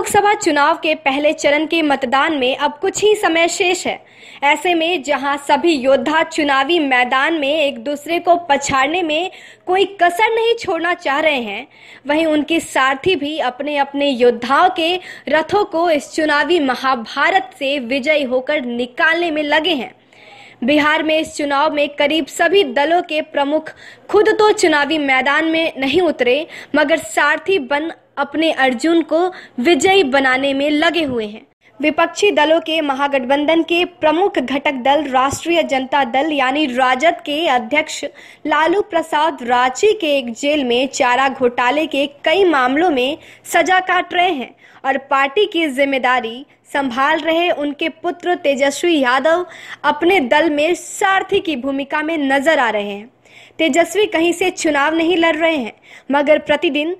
लोकसभा चुनाव के पहले चरण के मतदान में अब कुछ ही समय शेष है। ऐसे में जहां सभी योद्धा चुनावी मैदान में एक दूसरे को पछाड़ने में कोई कसर नहीं छोड़ना चाह रहे हैं, वहीं उनके सारथी भी अपने अपने योद्धाओं के रथों को इस चुनावी महाभारत से विजयी होकर निकालने में लगे हैं। बिहार में इस चुनाव में करीब सभी दलों के प्रमुख खुद तो चुनावी मैदान में नहीं उतरे, मगर सारथी बन अपने अर्जुन को विजयी बनाने में लगे हुए हैं। विपक्षी दलों के महागठबंधन के प्रमुख घटक दल राष्ट्रीय जनता दल यानी राजद के अध्यक्ष लालू प्रसाद रांची के एक जेल में चारा घोटाले के कई मामलों में सजा काट रहे हैं और पार्टी की जिम्मेदारी संभाल रहे उनके पुत्र तेजस्वी यादव अपने दल में सारथी की भूमिका में नजर आ रहे हैं। तेजस्वी कहीं से चुनाव नहीं लड़ रहे हैं, मगर प्रतिदिन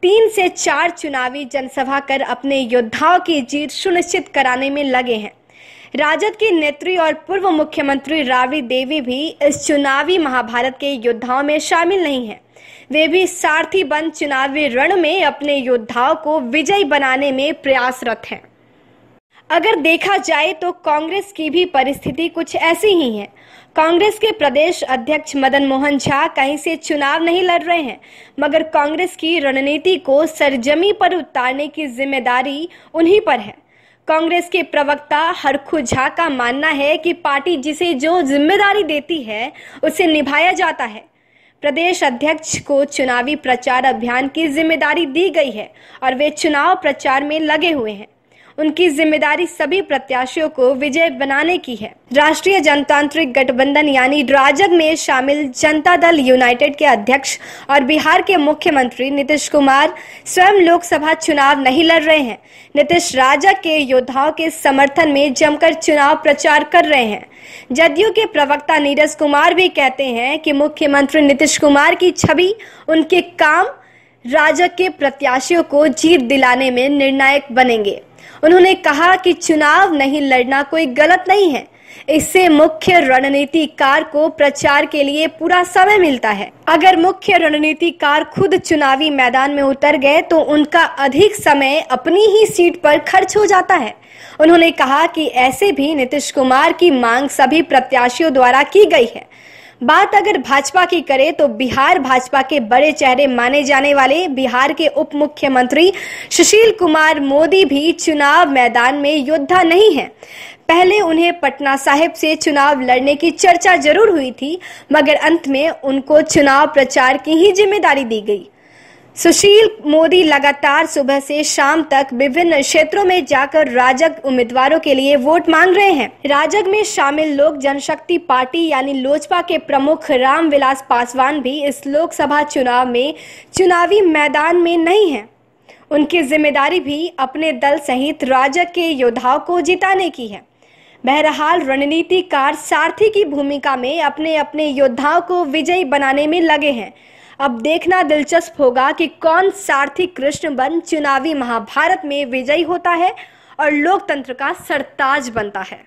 3 से 4 चुनावी जनसभा कर अपने योद्धाओं की जीत सुनिश्चित कराने में लगे हैं। राजद की नेत्री और पूर्व मुख्यमंत्री राबड़ी देवी भी इस चुनावी महाभारत के योद्धाओं में शामिल नहीं हैं। वे भी सारथी बन चुनावी रण में अपने योद्धाओं को विजयी बनाने में प्रयासरत हैं। अगर देखा जाए तो कांग्रेस की भी परिस्थिति कुछ ऐसी ही है। कांग्रेस के प्रदेश अध्यक्ष मदन मोहन झा कहीं से चुनाव नहीं लड़ रहे हैं, मगर कांग्रेस की रणनीति को सरजमी पर उतारने की जिम्मेदारी उन्हीं पर है। कांग्रेस के प्रवक्ता हरखू झा का मानना है कि पार्टी जिसे जो जिम्मेदारी देती है उसे निभाया जाता है। प्रदेश अध्यक्ष को चुनावी प्रचार अभियान की जिम्मेदारी दी गई है और वे चुनाव प्रचार में लगे हुए हैं। उनकी जिम्मेदारी सभी प्रत्याशियों को विजय बनाने की है। राष्ट्रीय जनतांत्रिक गठबंधन यानी राजग में शामिल जनता दल यूनाइटेड के अध्यक्ष और बिहार के मुख्यमंत्री नीतीश कुमार स्वयं लोकसभा चुनाव नहीं लड़ रहे हैं। नीतीश राजग के योद्धाओं के समर्थन में जमकर चुनाव प्रचार कर रहे हैं। जदयू के प्रवक्ता नीरज कुमार भी कहते हैं कि मुख्यमंत्री नीतीश कुमार की छवि, उनके काम राजग के प्रत्याशियों को जीत दिलाने में निर्णायक बनेंगे। उन्होंने कहा कि चुनाव नहीं लड़ना कोई गलत नहीं है, इससे मुख्य रणनीतिकार को प्रचार के लिए पूरा समय मिलता है। अगर मुख्य रणनीतिकार खुद चुनावी मैदान में उतर गए तो उनका अधिक समय अपनी ही सीट पर खर्च हो जाता है। उन्होंने कहा कि ऐसे भी नीतीश कुमार की मांग सभी प्रत्याशियों द्वारा की गई है। बात अगर भाजपा की करें तो बिहार भाजपा के बड़े चेहरे माने जाने वाले बिहार के उप मुख्यमंत्री सुशील कुमार मोदी भी चुनाव मैदान में योद्धा नहीं हैं। पहले उन्हें पटना साहिब से चुनाव लड़ने की चर्चा जरूर हुई थी, मगर अंत में उनको चुनाव प्रचार की ही जिम्मेदारी दी गई। सुशील मोदी लगातार सुबह से शाम तक विभिन्न क्षेत्रों में जाकर राजग उम्मीदवारों के लिए वोट मांग रहे हैं। राजग में शामिल लोक जनशक्ति पार्टी यानी लोजपा के प्रमुख रामविलास पासवान भी इस लोकसभा चुनाव में चुनावी मैदान में नहीं हैं। उनकी जिम्मेदारी भी अपने दल सहित राजग के योद्धाओं को जिताने की है। बहरहाल रणनीतिकार सारथी की भूमिका में अपने अपने योद्धाओं को विजयी बनाने में लगे हैं। अब देखना दिलचस्प होगा कि कौन सारथी कृष्ण बन चुनावी महाभारत में विजयी होता है और लोकतंत्र का सरताज बनता है।